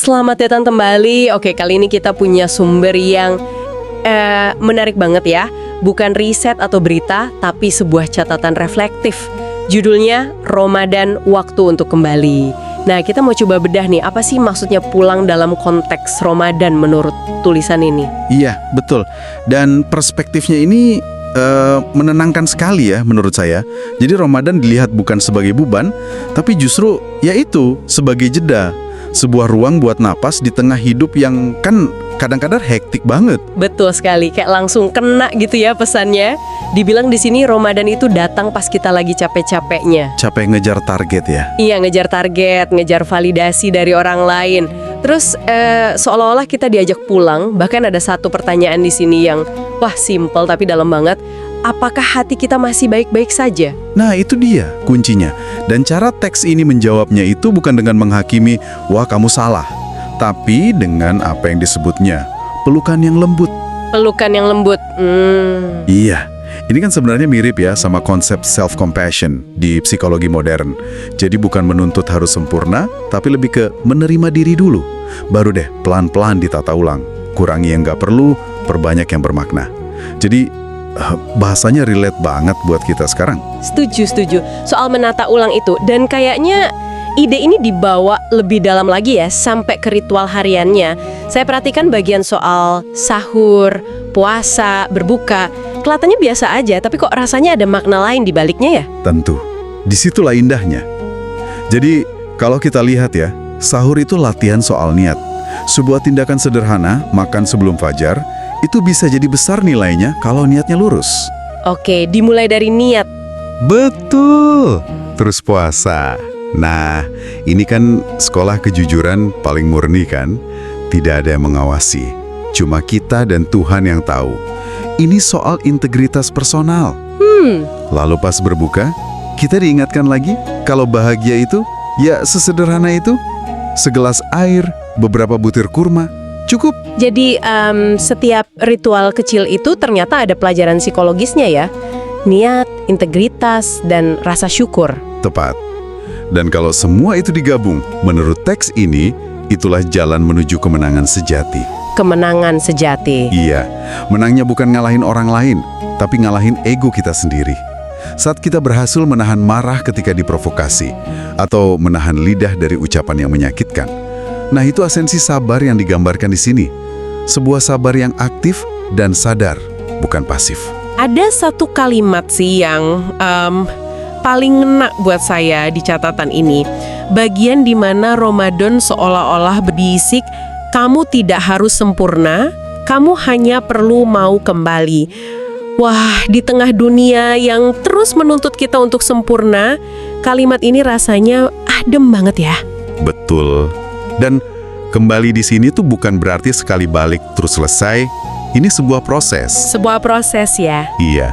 Selamat datang kembali. Oke, kali ini kita punya sumber yang menarik banget ya. Bukan riset atau berita, tapi sebuah catatan reflektif. Judulnya Ramadan Waktu untuk Kembali. Nah, kita mau coba bedah nih, apa sih maksudnya pulang dalam konteks Ramadan menurut tulisan ini? Iya, betul. Dan perspektifnya ini menenangkan sekali ya menurut saya. Jadi Ramadan dilihat bukan sebagai beban, tapi justru yaitu sebagai jeda. Sebuah ruang buat napas di tengah hidup yang kan kadang-kadang hektik banget. Betul sekali, kayak langsung kena gitu ya pesannya. Dibilang di sini Ramadan itu datang pas kita lagi capek-capeknya. Capek ngejar target ya? Iya, ngejar target, ngejar validasi dari orang lain. Terus seolah-olah kita diajak pulang. Bahkan ada satu pertanyaan di sini yang wah simple tapi dalam banget. Apakah hati kita masih baik-baik saja? Nah, itu dia kuncinya. Dan cara teks ini menjawabnya itu bukan dengan menghakimi, wah kamu salah. Tapi dengan apa yang disebutnya, pelukan yang lembut. Pelukan yang lembut. Iya, ini kan sebenarnya mirip ya sama konsep self-compassion di psikologi modern. Jadi bukan menuntut harus sempurna, tapi lebih ke menerima diri dulu. Baru deh pelan-pelan ditata ulang. Kurangi yang nggak perlu, perbanyak yang bermakna. Jadi bahasanya relate banget buat kita sekarang. Setuju. Soal menata ulang itu. Dan kayaknya ide ini dibawa lebih dalam lagi ya, sampai ke ritual hariannya. Saya perhatikan bagian soal sahur, puasa, berbuka. Kelihatannya biasa aja, tapi kok rasanya ada makna lain di baliknya ya? Tentu, disitulah indahnya. Jadi, kalau kita lihat ya, sahur itu latihan soal niat. Sebuah tindakan sederhana, makan sebelum fajar, itu bisa jadi besar nilainya kalau niatnya lurus. Oke, dimulai dari niat. Betul. Terus puasa. Nah, ini kan sekolah kejujuran paling murni kan? Tidak ada yang mengawasi. Cuma kita dan Tuhan yang tahu. Ini soal integritas personal. Lalu pas berbuka, kita diingatkan lagi kalau bahagia itu, ya sesederhana itu. Segelas air, beberapa butir kurma, cukup. Jadi setiap ritual kecil itu ternyata ada pelajaran psikologisnya ya. Niat, integritas, dan rasa syukur. Tepat. Dan kalau semua itu digabung, menurut teks ini, itulah jalan menuju kemenangan sejati. Kemenangan sejati. Iya, menangnya bukan ngalahin orang lain, tapi ngalahin ego kita sendiri. Saat kita berhasil menahan marah ketika diprovokasi, atau menahan lidah dari ucapan yang menyakitkan. Nah, itu esensi sabar yang digambarkan di sini. Sebuah sabar yang aktif dan sadar, bukan pasif. Ada satu kalimat sih yang paling ngena buat saya di catatan ini. Bagian di mana Ramadan seolah-olah berbisik, kamu tidak harus sempurna, kamu hanya perlu mau kembali. Wah, di tengah dunia yang terus menuntut kita untuk sempurna, kalimat ini rasanya adem banget ya. Betul. Dan kembali di sini tuh bukan berarti sekali balik terus selesai. Ini sebuah proses. Sebuah proses ya. Iya.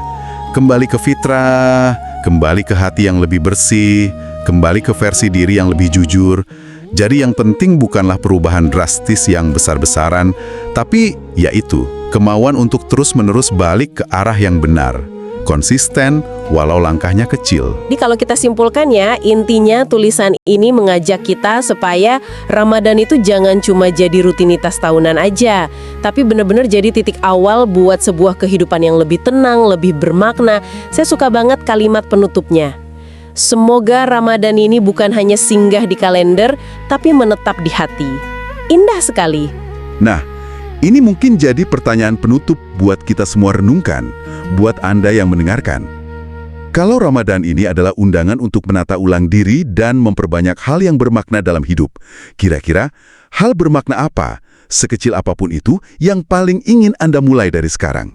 Kembali ke fitrah, kembali ke hati yang lebih bersih, kembali ke versi diri yang lebih jujur. Jadi yang penting bukanlah perubahan drastis yang besar-besaran, tapi yaitu kemauan untuk terus-menerus balik ke arah yang benar. Konsisten, walau langkahnya kecil. Jadi kalau kita simpulkan ya, intinya tulisan ini mengajak kita supaya Ramadan itu jangan cuma jadi rutinitas tahunan aja, tapi benar-benar jadi titik awal buat sebuah kehidupan yang lebih tenang, lebih bermakna. Saya suka banget kalimat penutupnya. Semoga Ramadan ini bukan hanya singgah di kalender, tapi menetap di hati. Indah sekali. Nah, ini mungkin jadi pertanyaan penutup buat kita semua renungkan, buat Anda yang mendengarkan. Kalau Ramadan ini adalah undangan untuk menata ulang diri dan memperbanyak hal yang bermakna dalam hidup, kira-kira hal bermakna apa, sekecil apapun itu, yang paling ingin Anda mulai dari sekarang?